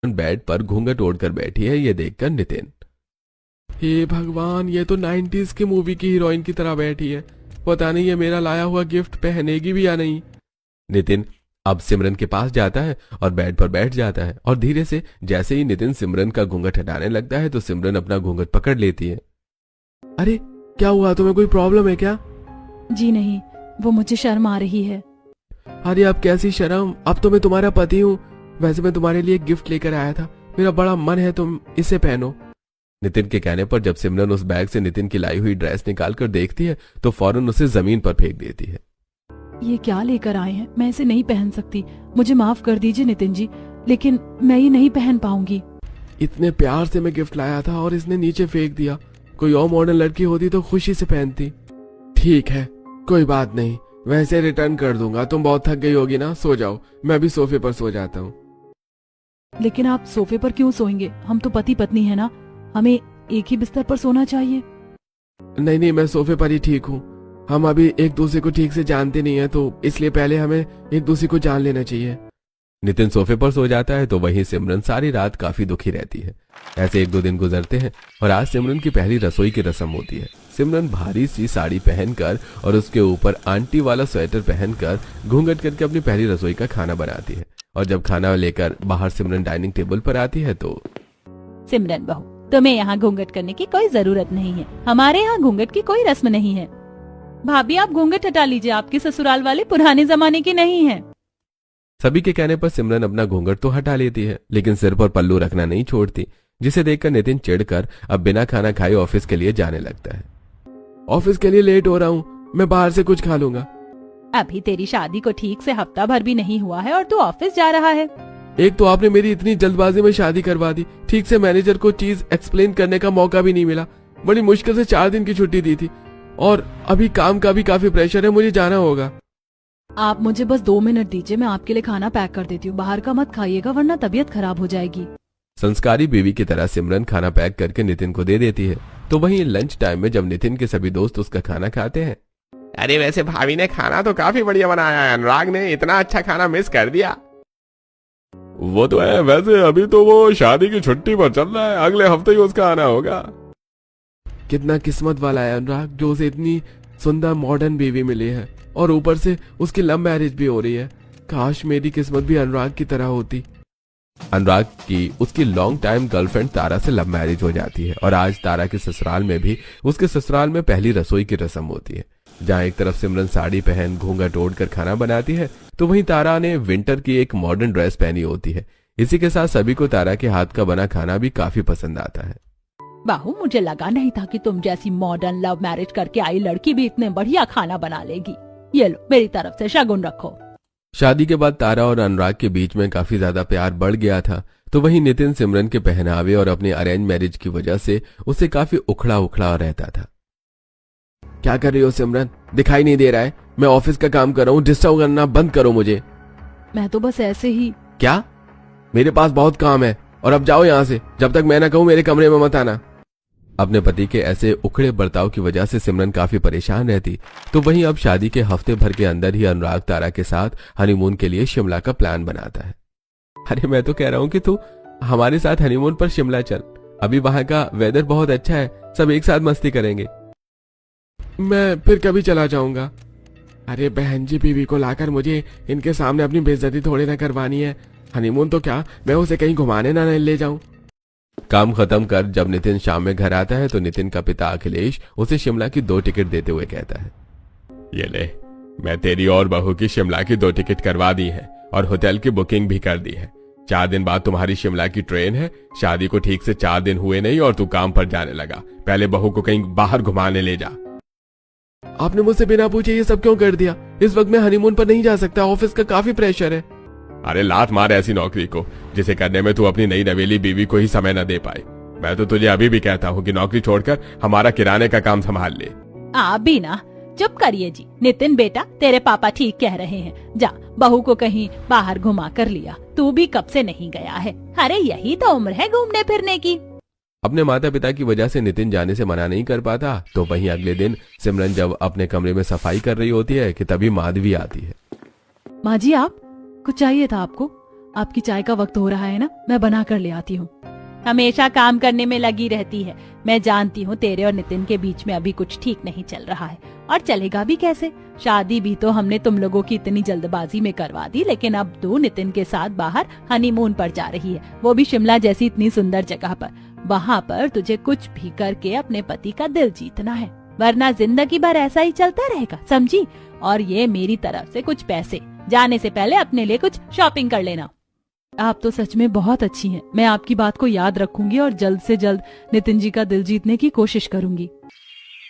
Bed पर घूंघट ओढ़कर बैठी है ये देखकर नितिन, हे भगवान, ये तो 90s की मूवी की हीरोइन की तरह बैठी है। पता नहीं ये मेरा लाया हुआ गिफ्ट पहनेगी भी या नहीं। नितिन अब सिमरन के पास जाता है और बेड पर बैठ जाता है और धीरे से जैसे ही नितिन सिमरन का घूंघट हटाने लगता है तो सिमरन अपना घूंघट पकड़ लेती है। अरे क्या हुआ, तुम्हें कोई प्रॉब्लम है क्या? जी नहीं, वो मुझे शर्म आ रही है। अरे अब कैसी शर्म, अब तो मैं तुम्हारा पति हूँ। वैसे मैं तुम्हारे लिए गिफ्ट लेकर आया था, मेरा बड़ा मन है तुम इसे पहनो। नितिन के कहने पर जब सिमरन उस बैग से नितिन की लाई हुई ड्रेस निकाल कर देखती है तो फौरन उसे जमीन पर फेंक देती है। ये क्या लेकर आए हैं, मैं इसे नहीं पहन सकती। मुझे माफ कर दीजिए नितिन जी, लेकिन मैं ये नहीं पहन पाऊंगी। इतने प्यार से मैं गिफ्ट लाया था और इसने नीचे फेंक दिया। कोई और मॉडर्न लड़की होती तो खुशी से पहनती। ठीक है, कोई बात नहीं, वैसे रिटर्न कर दूंगा। तुम बहुत थक गई होगी ना, सो जाओ, मैं भी सोफे पर सो जाता हूँ। लेकिन आप सोफे पर क्यों सोएंगे? हम तो पति पत्नी है ना, हमें एक ही बिस्तर पर सोना चाहिए। नहीं नहीं, मैं सोफे पर ही ठीक हूँ। हम अभी एक दूसरे को ठीक से जानते नहीं है, तो इसलिए पहले हमें एक दूसरे को जान लेना चाहिए। नितिन सोफे पर सो जाता है तो वहीं सिमरन सारी रात काफी दुखी रहती है। ऐसे 1-2 दिन गुजरते हैं और आज सिमरन की पहली रसोई की रस्म होती है। सिमरन भारी सी साड़ी पहनकर और उसके ऊपर आंटी वाला स्वेटर पहनकर घूंघट करके अपनी पहली रसोई का खाना बनाती है। और जब खाना लेकर बाहर सिमरन डाइनिंग टेबल पर आती है तो, सिमरन बहू, तुम्हें यहाँ घूंघट करने की कोई जरूरत नहीं है। हमारे यहाँ घूंघट की कोई रस्म नहीं है। भाभी आप घूंघट हटा लीजिए, आपकी ससुराल वाले पुराने जमाने की नहीं है। सभी के कहने पर सिमरन अपना घूंघट तो हटा लेती है लेकिन सिर पर पल्लू रखना नहीं छोड़ती, जिसे देखकर नितिन चिढ़कर अब बिना खाना खाए ऑफिस के लिए जाने लगता है। ऑफिस के लिए लेट हो रहा हूँ, मैं बाहर से कुछ खा लूंगा। अभी तेरी शादी को ठीक से हफ्ता भर भी नहीं हुआ है और तू ऑफिस जा रहा है। एक तो आपने मेरी इतनी जल्दबाजी में शादी करवा दी, ठीक से मैनेजर को चीज एक्सप्लेन करने का मौका भी नहीं मिला। बड़ी मुश्किल से 4 दिन की छुट्टी दी थी और अभी काम का भी काफी प्रेशर है, मुझे जाना होगा। आप मुझे बस 2 मिनट दीजिए, मैं आपके लिए खाना पैक कर देती हूँ। बाहर का मत खाइएगा वरना तबीयत खराब हो जाएगी। संस्कारी बीवी की तरह सिमरन खाना पैक करके नितिन को दे देती है। तो वहीं लंच टाइम में जब नितिन के सभी दोस्त उसका खाना खाते हैं, अरे वैसे भाभी ने खाना तो काफी बढ़िया बनाया है, अनुराग ने इतना अच्छा खाना मिस कर दिया। वो तो है, वैसे अभी तो वो शादी की छुट्टी पर चल रहा है, अगले हफ्ते ही उसका आना होगा। कितना किस्मत वाला है अनुराग, जो उसे इतनी सुंदर मॉडर्न बीवी मिली है और ऊपर से उसकी लव मैरिज भी हो रही है। काश मेरी किस्मत भी अनुराग की तरह होती। अनुराग की उसकी लॉन्ग टाइम गर्लफ्रेंड तारा से लव मैरिज हो जाती है और आज तारा के ससुराल में भी उसके ससुराल में पहली रसोई की रस्म होती है, जहाँ एक तरफ सिमरन साड़ी पहन घूंघट ओढ़कर खाना बनाती है तो वहीं तारा ने विंटर की एक मॉडर्न ड्रेस पहनी होती है। इसी के साथ सभी को तारा के हाथ का बना खाना भी काफी पसंद आता है। बाहू, मुझे लगा नहीं था कि तुम जैसी मॉडर्न लव मैरिज करके आई लड़की भी इतने बढ़िया खाना बना लेगी। ये लो, मेरी तरफ से शगुन रखो। शादी के बाद तारा और अनुराग के बीच में काफी ज्यादा प्यार बढ़ गया था, तो वहीं नितिन सिमरन के पहनावे और अपनी अरेंज मैरिज की वजह से उससे काफी उखड़ा उखड़ा रहता था। क्या कर रही हो सिमरन, दिखाई नहीं दे रहा है? मैं ऑफिस का काम कर रहा हूँ, डिस्टर्ब करना बंद करो मुझे। मैं तो बस ऐसे ही। क्या? मेरे पास बहुत काम है और अब जाओ यहाँ से, जब तक मैं ना कहूँ मेरे कमरे में मत आना। अपने पति के ऐसे उखड़े बर्ताव की वजह से सिमरन काफी परेशान रहती। तो वहीं अब शादी के हफ्ते भर के अंदर ही अनुराग तारा के साथ हनीमून के लिए शिमला का प्लान बनाता है। अरे मैं तो कह रहा हूँ कि तू हमारे साथ हनीमून पर शिमला चल, अभी वहां का वेदर बहुत अच्छा है, सब एक साथ मस्ती करेंगे। मैं फिर कभी चला जाऊंगा। अरे बहन जी, बीवी को लाकर मुझे इनके सामने अपनी बेइज्जती थोड़ी ना करवानी है। हनीमून तो क्या, मैं उसे कहीं घुमाने ना ले जाऊं। काम खत्म कर जब नितिन शाम में घर आता है तो नितिन का पिता अखिलेश उसे शिमला की 2 टिकट देते हुए कहता है, ये ले, मैं तेरी और बहू की शिमला की 2 टिकट करवा दी है और होटल की बुकिंग भी कर दी है। 4 दिन बाद तुम्हारी शिमला की ट्रेन है। शादी को ठीक से 4 दिन हुए नहीं और तू काम पर जाने लगा। पहले बहू को कहीं बाहर घुमाने ले जा। आपने मुझसे बिना पूछे ये सब क्यों कर दिया? इस वक्त मैं हनीमून पर नहीं जा सकता, ऑफिस का काफी प्रेशर है। अरे लात मार ऐसी नौकरी को जिसे करने में तू अपनी नई नवेली बीवी को ही समय न दे पाए। मैं तो तुझे अभी भी कहता हूँ कि नौकरी छोड़कर हमारा किराने का काम संभाल ले। आप भी ना चुप करिए जी। नितिन बेटा, तेरे पापा ठीक कह रहे हैं, जा बहू को कहीं बाहर घुमा कर लिया। तू भी कब से नहीं गया है? अरे यही तो उम्र है घूमने फिरने की। अपने माता पिता की वजह से नितिन जाने से मना नहीं कर पाता। तो वहीं अगले दिन सिमरन जब अपने कमरे में सफाई कर रही होती है कि तभी माधवी आती है। माँ जी, आप कुछ चाहिए था आपको? आपकी चाय का वक्त हो रहा है ना, मैं बना कर ले आती हूँ। हमेशा काम करने में लगी रहती है। मैं जानती हूँ तेरे और नितिन के बीच में अभी कुछ ठीक नहीं चल रहा है, और चलेगा भी कैसे। शादी भी तो हमने तुम लोगों की इतनी जल्दबाजी में करवा दी, लेकिन अब तू नितिन के साथ बाहर हनीमून पर जा रही है, वो भी शिमला जैसी इतनी सुंदर जगह पर। वहाँ पर तुझे कुछ भी करके अपने पति का दिल जीतना है, वरना जिंदगी भर ऐसा ही चलता रहेगा, समझी। और ये मेरी तरफ से कुछ पैसे, जाने से पहले अपने लिए कुछ शॉपिंग कर लेना। आप तो सच में बहुत अच्छी हैं। मैं आपकी बात को याद रखूंगी और जल्द से जल्द नितिन जी का दिल जीतने की कोशिश करूंगी।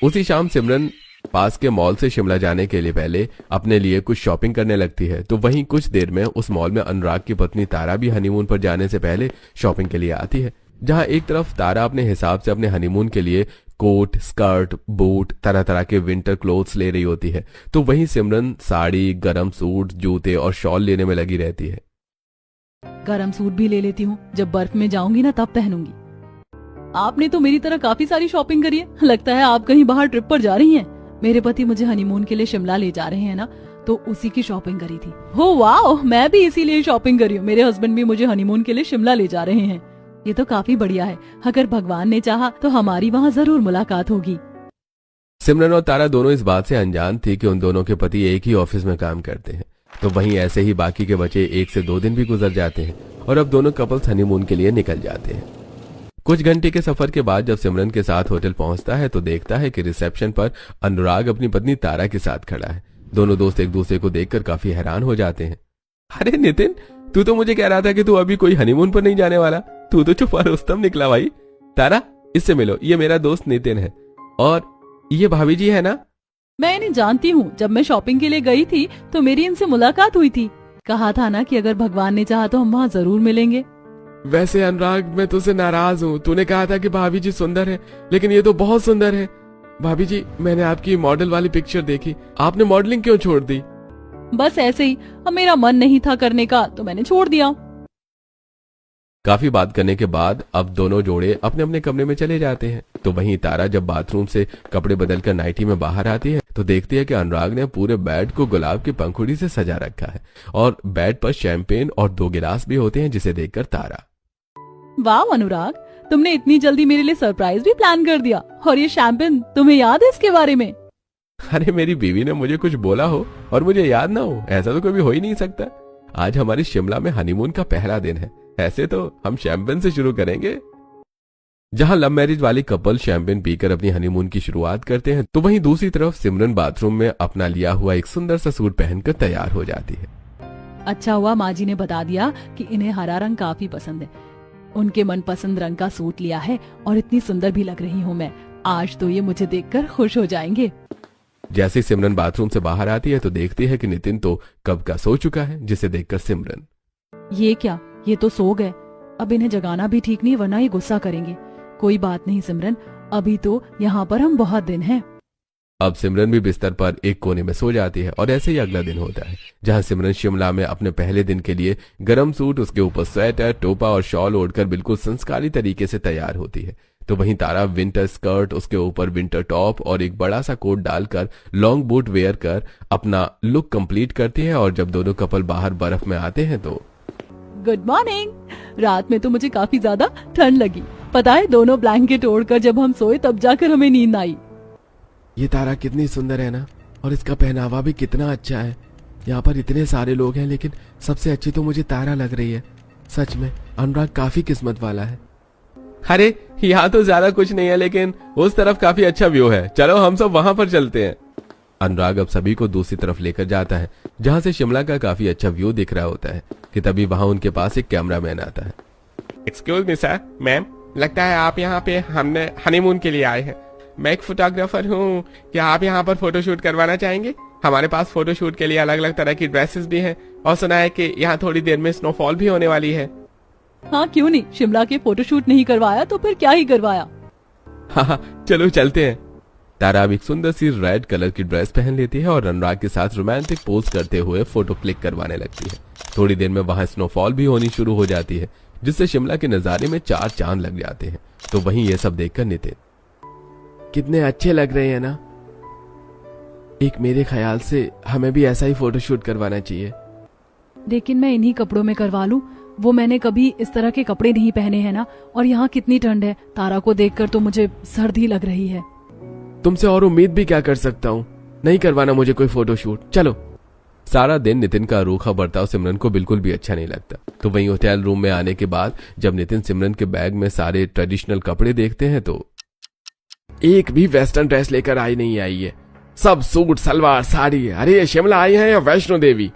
उसी शाम सिमरन पास के मॉल से शिमला जाने के लिए पहले अपने लिए कुछ शॉपिंग करने लगती है। तो वहीं कुछ देर में उस मॉल में अनुराग की पत्नी तारा भी हनीमून पर जाने से पहले शॉपिंग के लिए आती है, जहां एक तरफ तारा अपने हिसाब से अपने हनीमून के लिए कोट, स्कर्ट, बूट, तरह तरह के विंटर क्लोथ्स ले रही होती है, तो वहीं सिमरन साड़ी, गरम सूट, जूते और शॉल लेने में लगी रहती है। गरम सूट भी ले लेती हूँ, जब बर्फ में जाऊंगी ना तब पहनूंगी। आपने तो मेरी तरह काफी सारी शॉपिंग करी है, लगता है आप कहीं बाहर ट्रिप पर जा रही हैं। मेरे पति मुझे हनीमून के लिए शिमला ले जा रहे हैं ना, तो उसी की शॉपिंग करी थी। हो वाह, मैं भी इसीलिए शॉपिंग करी हूँ। मेरे हस्बैंड भी मुझे हनीमून के लिए शिमला ले जा रहे हैं। ये तो काफी बढ़िया है। अगर भगवान ने चाहा तो हमारी वहाँ जरूर मुलाकात होगी। सिमरन और तारा दोनों इस बात से अनजान थी कि उन दोनों के पति एक ही ऑफिस में काम करते हैं। तो वहीं ऐसे ही बाकी के बचे 1 से 2 दिन भी गुजर जाते हैं और अब दोनों कपल्स हनीमून के लिए निकल जाते हैं। कुछ घंटे के सफर के बाद जब सिमरन के साथ होटल पहुंचता है तो देखता है कि रिसेप्शन पर अनुराग अपनी पत्नी तारा के साथ खड़ा है। दोनों दोस्त एक दूसरे को देखकर काफी हैरान हो जाते हैं। अरे नितिन, तू तो मुझे कह रहा था कि तू अभी कोई हनीमून पर नहीं जाने वाला, तू तो छुपा रुस्तम निकला भाई। तारा, इससे मिलो, ये मेरा दोस्त नितिन है और ये भाभी जी है ना। मैं इन्हें जानती हूँ। जब मैं शॉपिंग के लिए गई थी तो मेरी इनसे मुलाकात हुई थी। कहा था ना कि अगर भगवान ने चाहा तो हम वहाँ जरूर मिलेंगे। वैसे अनुराग, मैं तुझसे नाराज हूँ। तूने कहा था कि भाभी जी सुंदर है, लेकिन ये तो बहुत सुंदर है। भाभी जी, मैंने आपकी मॉडल वाली पिक्चर देखी, आपने मॉडलिंग क्यों छोड़ दी? बस ऐसे ही, अब मेरा मन नहीं था करने का तो मैंने छोड़ दिया। काफी बात करने के बाद अब दोनों जोड़े अपने अपने कमरे में चले जाते हैं। तो वहीं तारा जब बाथरूम से कपड़े बदलकर नाइटी में बाहर आती है तो देखती है कि अनुराग ने पूरे बेड को गुलाब की पंखुड़ी से सजा रखा है और बेड पर शैंपेन और 2 गिलास भी होते हैं, जिसे देखकर तारा, वाह अनुराग, तुमने इतनी जल्दी मेरे लिए सरप्राइज भी प्लान कर दिया। और ये शैंपेन, तुम्हें याद है इसके बारे में? अरे मेरी बीवी ने मुझे कुछ बोला हो और मुझे याद ना हो, ऐसा तो कभी हो ही नहीं सकता। आज हमारी शिमला में हनीमून का पहला दिन है, ऐसे तो हम शैंपेन से शुरू करेंगे। जहां लव मैरिज वाली कपल शैंपेन पीकर अपनी हनीमून की शुरुआत करते हैं तो वहीं दूसरी तरफ सिमरन बाथरूम में अपना लिया हुआ एक सुंदर सा सूट पहनकर तैयार हो जाती है। अच्छा हुआ माँ जी ने बता दिया कि इन्हें हरा रंग काफी पसंद है। उनके मनपसंद रंग का सूट लिया है और इतनी सुंदर भी लग रही हूँ मैं। आज तो ये मुझे देखकर खुश हो जाएंगे। जैसे सिमरन बाथरूम से बाहर आती है तो देखती है कि नितिन तो कब का सो चुका है, जिसे देखकर सिमरन, ये क्या, ये तो सो गए। अब इन्हें जगाना भी ठीक नहीं, वरना ये गुस्सा करेंगे। कोई बात नहीं सिमरन, अभी तो यहाँ पर हम बहुत दिन हैं। अब सिमरन भी बिस्तर पर एक कोने में सो जाती है और ऐसे ही अगला दिन होता है, जहां सिमरन शिमला में अपने पहले दिन के लिए गरम सूट, उसके ऊपर स्वेटर, टोपा और शॉल ओढ़कर बिल्कुल संस्कारी तरीके से तैयार होती है। तो वहीं तारा विंटर स्कर्ट, उसके ऊपर विंटर टॉप और एक बड़ा सा कोट डालकर लॉन्ग बूट वेयर कर अपना लुक कंप्लीट करती है। और जब दोनों कपल बाहर बर्फ में आते हैं तो, गुड मॉर्निंग। रात में तो मुझे काफी ज्यादा ठंड लगी, पता है, दोनों ब्लैंकेट ओढ़कर जब हम सोए तब जाकर हमें नींद आई। ये तारा कितनी सुंदर है ना, और इसका पहनावा भी कितना अच्छा है। यहाँ पर इतने सारे लोग हैं लेकिन सबसे अच्छी तो मुझे तारा लग रही है। सच में अनुराग काफी किस्मत वाला है। अरे यहाँ तो ज्यादा कुछ नहीं है, लेकिन उस तरफ काफी अच्छा व्यू है, चलो हम सब वहां पर चलते हैं। अनुराग अब सभी को दूसरी तरफ लेकर जाता है, जहाँ से शिमला का काफी अच्छा व्यू दिख रहा होता है कि तभी वहां उनके पास एक कैमरामैन आता है। एक्सक्यूज मी सर, मैम, लगता है आप यहाँ पे हमने हनीमून के लिए आए हैं। मैं एक फोटोग्राफर हूँ, क्या आप यहाँ पर फोटोशूट करवाना चाहेंगे? हमारे पास फोटोशूट के लिए अलग अलग तरह की ड्रेसेस भी हैं और सुना है कि यहाँ थोड़ी देर में स्नोफॉल भी होने वाली है। हाँ क्यों नहीं, शिमला के फोटोशूट नहीं करवाया तो फिर क्या ही करवाया। हाँ चलो चलते हैं। तारा अब एक सुंदर सी रेड कलर की ड्रेस पहन लेती है और अनुराग के साथ रोमांटिक पोज करते हुए फोटो क्लिक करवाने लगती है। थोड़ी देर में वहां स्नोफॉल भी होनी शुरू हो जाती है, जिससे शिमला के नजारे में 4 चांद लग जाते हैं। तो वहीं ये सब देखकर नितिन, कितने अच्छे लग रहे हैं ना। एक मेरे ख्याल से हमें भी ऐसा ही फोटोशूट करवाना चाहिए। लेकिन मैं इन्हीं कपड़ों में करवा लूं, वो मैंने कभी इस तरह के कपड़े नहीं पहने हैं ना, और यहाँ कितनी ठंड है। तारा को देखकर तो मुझे सर्दी लग रही है। तुमसे और उम्मीद भी क्या कर सकता हूँ, नहीं करवाना मुझे कोई फोटोशूट, चलो। सारा दिन नितिन का रूखा बर्ताव सिमरन को बिल्कुल भी अच्छा नहीं लगता। तो वहीं होटल रूम में आने के बाद जब नितिन सिमरन के बैग में सारे ट्रेडिशनल कपड़े देखते हैं तो एक भी वेस्टर्न ड्रेस लेकर आई नहीं आई है, सब सूट सलवार साड़ी है। अरे ये शिमला आई है या वैष्णो देवी?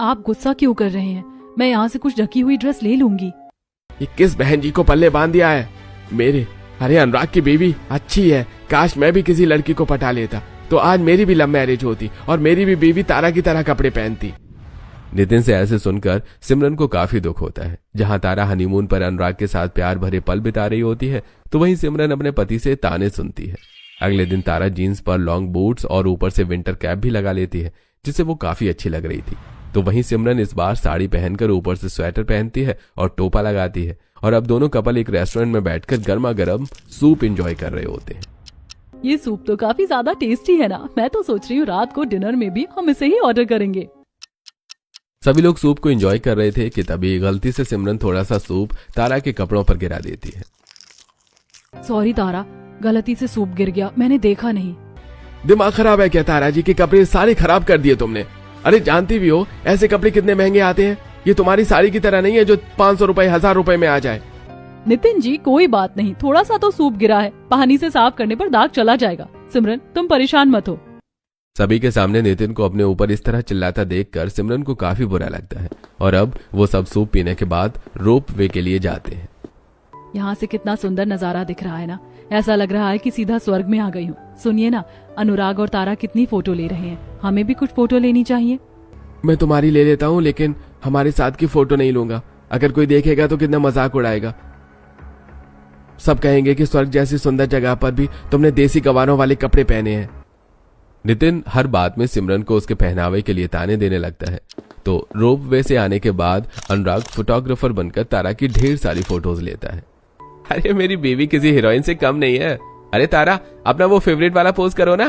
आप गुस्सा क्यों कर रहे हैं? मैं यहाँ से कुछ ढकी हुई ड्रेस ले लूंगी। ये किस बहन जी को पल्ले बांध दिया है मेरे? अरे अनुराग की बीवी अच्छी है, काश मैं भी किसी लड़की को पटा लेता तो आज मेरी भी लव मैरिज होती और मेरी भी बीवी तारा की तरह कपड़े पहनती। नितिन से ऐसे सुनकर सिमरन को काफी दुख होता है। जहां तारा हनीमून पर अनुराग के साथ प्यार भरे पल बिता रही होती है तो वहीं सिमरन अपने पति से ताने सुनती है। अगले दिन तारा जीन्स पर लॉन्ग बूट्स और ऊपर से विंटर कैप भी लगा लेती है, जिससे वो काफी अच्छी लग रही थी। तो वहीं सिमरन इस बार साड़ी पहनकर ऊपर से स्वेटर पहनती है और टोपा लगाती है, और अब दोनों कपल एक रेस्टोरेंट में बैठकर गर्मा गर्म सूप एंजॉय कर रहे होते हैं। ये सूप तो काफी ज्यादा टेस्टी है ना, मैं तो सोच रही हूँ रात को डिनर में भी हम इसे ही ऑर्डर करेंगे। सभी लोग सूप को एंजॉय कर रहे थे कि तभी गलती से सिमरन थोड़ा सा सूप तारा के कपड़ों पर गिरा देती है। सॉरी तारा, गलती से सूप गिर गया, मैंने देखा नहीं। दिमाग खराब है क्या तारा जी? के कपड़े सारे खराब कर दिए तुमने। अरे जानती भी हो ऐसे कपड़े कितने महंगे आते हैं, ये तुम्हारी साड़ी की तरह नहीं है जो 500 रुपए 1000 रुपए में आ जाए। नितिन जी कोई बात नहीं, थोड़ा सा तो सूप गिरा है, पानी से साफ करने पर दाग चला जाएगा। सिमरन तुम परेशान मत हो। सभी के सामने नितिन को अपने ऊपर इस तरह चिल्लाता देखकर सिमरन को काफी बुरा लगता है, और अब वो सब सूप पीने के बाद रोप वे के लिए जाते हैं। यहाँ से कितना सुंदर नजारा दिख रहा है ना, ऐसा लग रहा है कि सीधा स्वर्ग में आ गई हूँ। सुनिए ना, अनुराग और तारा कितनी फोटो ले रहे हैं, हमें भी कुछ फोटो लेनी चाहिए। मैं तुम्हारी ले लेता हूँ, लेकिन हमारे साथ की फोटो नहीं लूंगा। अगर कोई देखेगा तो कितना मजाक उड़ाएगा। सब कहेंगे कि स्वर्ग जैसी सुंदर जगह पर भी तुमने देसी गवारों वाले कपड़े पहने हैं। नितिन हर बात में सिमरन को उसके पहनावे के लिए ताने देने लगता है। तो रोप वे से आने के बाद अनुराग फोटोग्राफर बनकर तारा की ढेर सारी फोटोज लेता है। अरे मेरी बीवी किसी हीरोइन से कम नहीं है। अरे तारा अपना वो फेवरेट वाला पोज करो ना।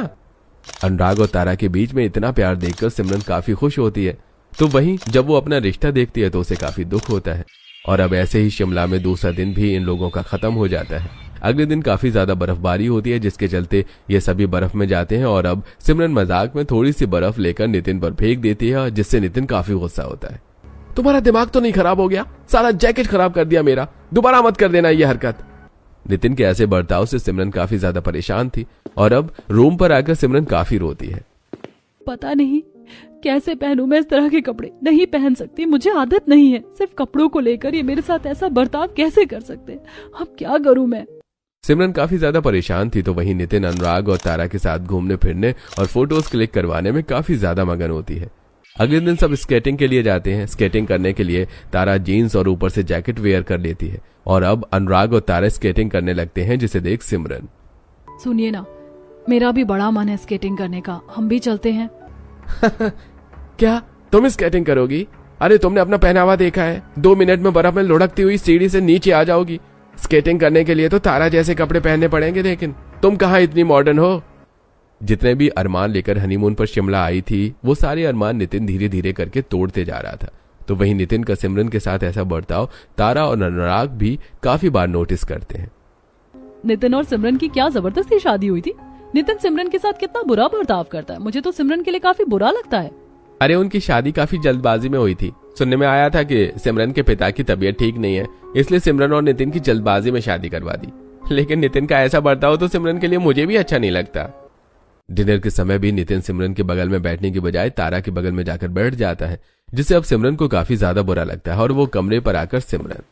अनुराग और तारा के बीच में इतना प्यार देखकर सिमरन काफी खुश होती है। तो वहीं जब वो अपना रिश्ता देखती है तो उसे काफी दुख होता है। और अब ऐसे ही शिमला में दूसरा दिन भी इन लोगों का खत्म हो जाता है। अगले दिन काफी ज्यादा बर्फबारी होती है, जिसके चलते ये सभी बर्फ में जाते हैं, और अब सिमरन मजाक में थोड़ी सी बर्फ लेकर नितिन पर फेंक देती है, जिससे नितिन काफी गुस्सा होता है। तुम्हारा दिमाग तो नहीं खराब हो गया? सारा जैकेट खराब कर दिया मेरा, दोबारा मत कर देना ये हरकत। नितिन के ऐसे बर्ताव से सिमरन काफी ज्यादा परेशान थी, और अब रूम पर आकर सिमरन काफी रोती है। पता नहीं कैसे पहनूं मैं इस तरह के कपड़े, नहीं पहन सकती, मुझे आदत नहीं है। सिर्फ कपड़ों को लेकर ये मेरे साथ ऐसा बर्ताव कैसे कर सकते हैं, अब क्या करूं मैं। सिमरन काफी ज्यादा परेशान थी। तो वहीं नितिन अनुराग और तारा के साथ घूमने फिरने और फोटोज क्लिक करवाने में काफी ज्यादा मगन होती है। अगले दिन सब स्केटिंग के लिए जाते हैं। स्केटिंग करने के लिए तारा जीन्स और ऊपर से जैकेट वेयर कर लेती है, और अब अनुराग और तारा स्केटिंग करने लगते हैं, जिसे देख सिमरन, सुनिए ना, मेरा भी बड़ा मन है स्केटिंग करने का, हम भी चलते हैं। क्या तुम स्केटिंग करोगी? अरे तुमने अपना पहनावा देखा है, 2 मिनट में बर्फ में लुढ़कती हुई सीढ़ी से नीचे आ जाओगी। स्केटिंग करने के लिए तो तारा जैसे कपड़े पहनने पड़ेंगे, लेकिन तुम कहाँ इतनी मॉडर्न हो। जितने भी अरमान लेकर हनीमून पर शिमला आई थी, वो सारे अरमान नितिन धीरे धीरे करके तोड़ते जा रहा था। तो वहीं नितिन का सिमरन के साथ ऐसा बर्ताव तारा और अनुराग भी काफी बार नोटिस करते हैं। नितिन और सिमरन की क्या जबरदस्ती शादी हुई थी। नितिन सिमरन के साथ कितना बुरा बर्ताव करता है, मुझे तो सिमरन के लिए काफी बुरा लगता है। अरे उनकी शादी काफी जल्दबाजी में हुई थी। सुनने में आया था कि सिमरन के पिता की तबीयत ठीक नहीं है, इसलिए सिमरन और नितिन की जल्दबाजी में शादी करवा दी। लेकिन नितिन का ऐसा बर्ताव तो सिमरन के लिए मुझे भी अच्छा नहीं लगता। डिनर के समय भी नितिन सिमरन के बगल में बैठने की बजाय तारा के बगल में जाकर बैठ जाता है, जिससे अब सिमरन को काफी ज्यादा बुरा लगता है, और वो कमरे पर आकर सिमरन,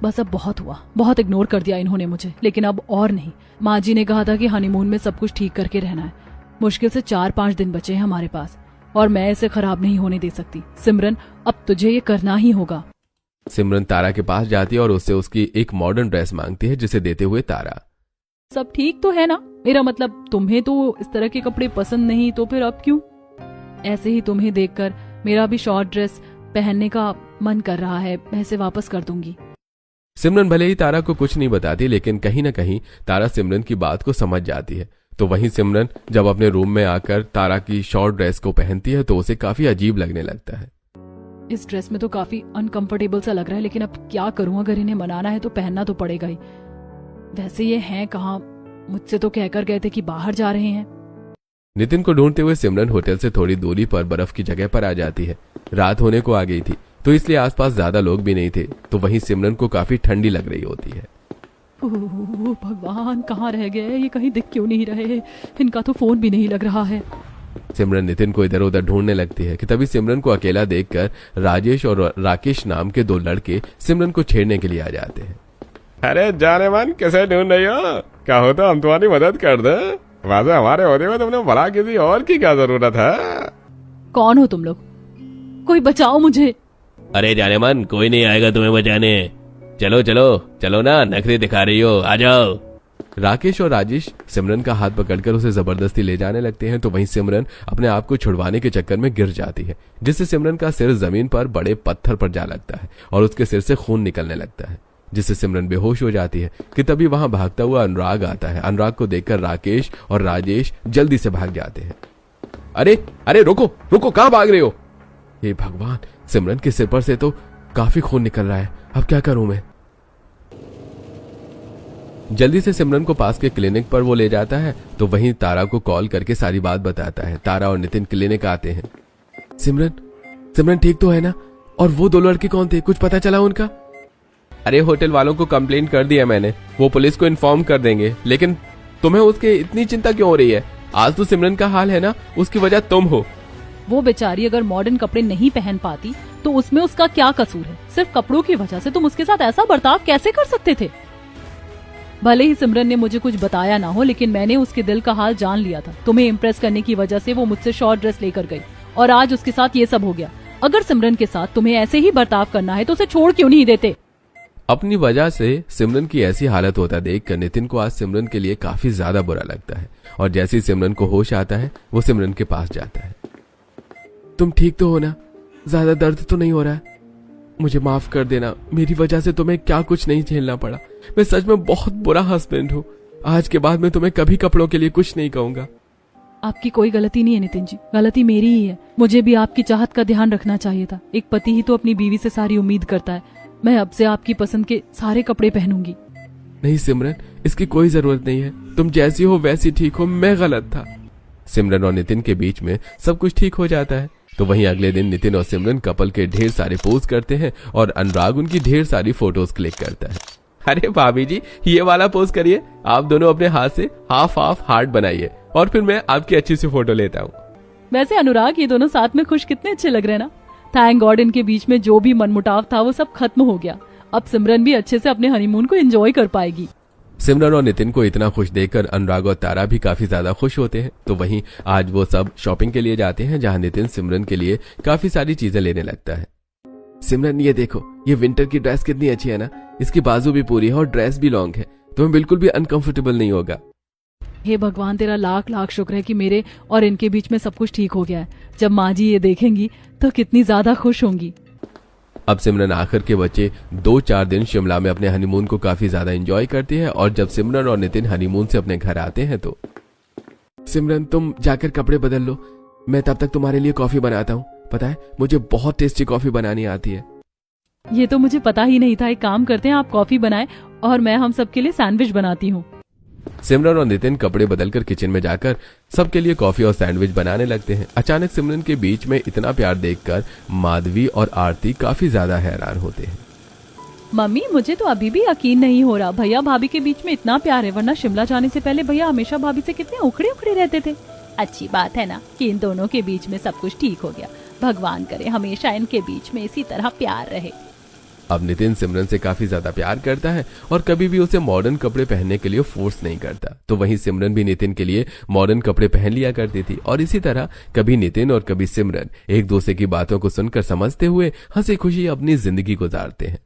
बस अब बहुत हुआ, बहुत इग्नोर कर दिया इन्होंने मुझे, लेकिन अब और नहीं। माँ जी ने कहा था कि हनीमून में सब कुछ ठीक करके रहना है। मुश्किल से 4-5 दिन बचे हैं हमारे पास, और मैं इसे खराब नहीं होने दे सकती। सिमरन अब तुझे ये करना ही होगा। सिमरन तारा के पास जाती है और उससे उसकी एक मॉडर्न ड्रेस मांगती है, जिसे देते हुए तारा, सब ठीक तो है ना? मेरा मतलब तुम्हें तो इस तरह के कपड़े पसंद नहीं, तो फिर अब क्यों? ऐसे ही तुम्हें देखकर मेरा भी शॉर्ट ड्रेस पहनने का मन कर रहा है, मैं इसे वापस कर दूंगी। सिमरन भले ही तारा को कुछ नहीं बताती, लेकिन कहीं ना कहीं तारा सिमरन की बात को समझ जाती है। तो वहीं सिमरन जब अपने रूम में आकर तारा की शॉर्ट ड्रेस को पहनती है तो उसे काफी अजीब लगने लगता है। इस ड्रेस में तो काफी अनकंफर्टेबल सा लग रहा है, लेकिन अब क्या करूं, अगर इन्हें मनाना है तो पहनना तो पड़ेगा ही। वैसे ये हैं कहाँ? मुझसे तो कहकर गए थे कि बाहर जा रहे हैं। नितिन को ढूंढते हुए सिमरन होटल से थोड़ी दूरी पर बर्फ की जगह पर आ जाती है। रात होने को आ गई थी तो इसलिए आसपास ज्यादा लोग भी नहीं थे, तो वहीं सिमरन को काफी ठंडी लग रही होती है। ओह भगवान, कहाँ रह गए ये? कहीं दिख क्यों नहीं रहे? इनका तो फोन भी नहीं लग रहा है। सिमरन नितिन को इधर उधर ढूंढने लगती है कि तभी सिमरन को अकेला देखकर राजेश और राकेश नाम के दो लड़के सिमरन को छेड़ने के लिए आ जाते हैं। अरे जाने मन, कैसे ढूंढ रही हो? कहो तो हम तुम्हारी मदद कर दे। वैसे हमारे होते हुए तुमने भला किसी और की क्या जरूरत है? कौन हो तुम लोग? कोई बचाओ मुझे। अरे जाने मन, कोई नहीं आएगा तुम्हें बचाने। चलो चलो चलो ना, नखरे दिखा रही हो, आ जाओ। राकेश और राजेश सिमरन का हाथ पकड़कर उसे जबरदस्ती ले जाने लगते हैं, तो वहीं सिमरन अपने आप को छुड़वाने के चक्कर में गिर जाती है, जिससे सिमरन का सिर जमीन पर बड़े पत्थर पर जा लगता है और उसके सिर से खून निकलने लगता है, जिससे सिमरन बेहोश हो जाती है कि तभी वहां भागता हुआ अनुराग आता है। अनुराग को देखकर राकेश और राजेश जल्दी से भाग जाते हैं। अरे अरे रुको रुको, कहां भाग रहे हो? हे भगवान, सिमरन के सिर पर से तो काफी खून निकल रहा है, अब क्या करूं मैं? जल्दी से सिमरन को पास के क्लिनिक पर वो ले जाता है, तो वहीं तारा को कॉल करके सारी बात बताता है। तारा और नितिन क्लिनिक आते हैं। सिमरन ठीक तो है ना? और वो दो लड़के कौन थे, कुछ पता चला उनका? अरे होटल वालों को कंप्लेंट कर दिया मैंने, वो पुलिस को इन्फॉर्म कर देंगे, लेकिन तुम्हें उसके इतनी चिंता क्यों हो रही है? आज तो सिमरन का हाल है ना, उसकी वजह तुम हो। वो बेचारी अगर मॉडर्न कपड़े नहीं पहन पाती तो उसमें उसका क्या कसूर है? सिर्फ कपड़ों की वजह से तुम उसके साथ ऐसा बर्ताव कैसे कर सकते थे? भले ही सिमरन ने मुझे कुछ बताया ना हो, लेकिन मैंने उसके दिल का हाल जान लिया था। तुम्हें इम्प्रेस करने की वजह से वो मुझसे शॉर्ट ड्रेस लेकर गई और आज उसके साथ ये सब हो गया। अगर सिमरन के साथ तुम्हें ऐसे ही बर्ताव करना है तो उसे छोड़ क्यों नहीं देते? अपनी वजह से सिमरन की ऐसी हालत होता देखकर नितिन को आज सिमरन के लिए काफी ज्यादा बुरा लगता है, और जैसे ही सिमरन को होश आता है वो सिमरन के पास जाता है। तुम ठीक तो हो ना? ज्यादा दर्द तो नहीं हो रहा है? मुझे माफ कर देना, मेरी वजह से तुम्हें क्या कुछ नहीं झेलना पड़ा। मैं सच में बहुत बुरा हस्बैंड हूँ। आज के बाद मैं तुम्हें कभी कपड़ों के लिए कुछ नहीं कहूंगा। आपकी कोई गलती नहीं है नितिन जी, गलती मेरी ही है। मुझे भी आपकी चाहत का ध्यान रखना चाहिए था। एक पति ही तो अपनी बीवी से सारी उम्मीद करता है। मैं अब से आपकी पसंद के सारे कपड़े पहनूंगी। नहीं सिमरन, इसकी कोई जरूरत नहीं है। तुम जैसी हो वैसी ठीक हो, मैं गलत था। सिमरन और नितिन के बीच में सब कुछ ठीक हो जाता है। तो वहीं अगले दिन नितिन और सिमरन कपल के ढेर सारे पोज करते हैं और अनुराग उनकी ढेर सारी फोटोज क्लिक करता है। अरे भाभी जी, ये वाला पोज करिए। आप दोनों अपने हाथ से हाफ हाफ हार्ट बनाइए और फिर मैं आपकी अच्छी सी फोटो लेता हूँ। वैसे अनुराग, ये दोनों साथ में खुश कितने अच्छे लग रहे हैं ना। थैंक गॉड इनके बीच में जो भी मनमुटाव था वो सब खत्म हो गया। अब सिमरन भी अच्छे से अपने हनीमून को एंजॉय कर पाएगी। सिमरन और नितिन को इतना खुश देखकर अनुराग और तारा भी काफी ज्यादा खुश होते हैं। तो वहीं आज वो सब शॉपिंग के लिए जाते हैं, जहां नितिन सिमरन के लिए काफी सारी चीजें लेने लगता है। सिमरन ये देखो, ये विंटर की ड्रेस कितनी अच्छी है ना। इसकी बाजू भी पूरी है और ड्रेस भी लॉन्ग है, तुम्हें बिल्कुल भी अनकंफर्टेबल नहीं होगा। हे भगवान, तेरा लाख लाख शुक्र है कि मेरे और इनके बीच में सब कुछ ठीक हो गया है। जब माँ जी ये देखेंगी तो कितनी ज्यादा खुश होंगी। अब सिमरन आखिर के बच्चे 2-4 दिन शिमला में अपने हनीमून को काफी ज्यादा एंजॉय करती है। और जब सिमरन और नितिन हनीमून से अपने घर आते हैं तो सिमरन, तुम जाकर कपड़े बदल लो, मैं तब तक तुम्हारे लिए कॉफी बनाता हूँ। पता है, मुझे बहुत टेस्टी कॉफी बनानी आती है। ये तो मुझे पता ही नहीं था। एक काम करते हैं, आप कॉफी बनाएं और मैं हम सबके लिए सैंडविच बनाती हूँ। सिमरन और नितिन कपड़े बदलकर किचन में जाकर सबके लिए कॉफी और सैंडविच बनाने लगते हैं। अचानक सिमरन के बीच में इतना प्यार देखकर माधवी और आरती काफी ज्यादा हैरान होते हैं। मम्मी, मुझे तो अभी भी यकीन नहीं हो रहा भैया भाभी के बीच में इतना प्यार है, वरना शिमला जाने से पहले भैया हमेशा भाभी से कितने उखड़े उखड़े रहते थे। अच्छी बात है ना कि इन दोनों के बीच में सब कुछ ठीक हो गया। भगवान करे हमेशा इनके बीच में इसी तरह प्यार रहे। अब नितिन सिमरन से काफी ज्यादा प्यार करता है और कभी भी उसे मॉडर्न कपड़े पहनने के लिए फोर्स नहीं करता। तो वहीं सिमरन भी नितिन के लिए मॉडर्न कपड़े पहन लिया करती थी। और इसी तरह कभी नितिन और कभी सिमरन एक दूसरे की बातों को सुनकर समझते हुए हंसी खुशी अपनी जिंदगी गुजारते हैं।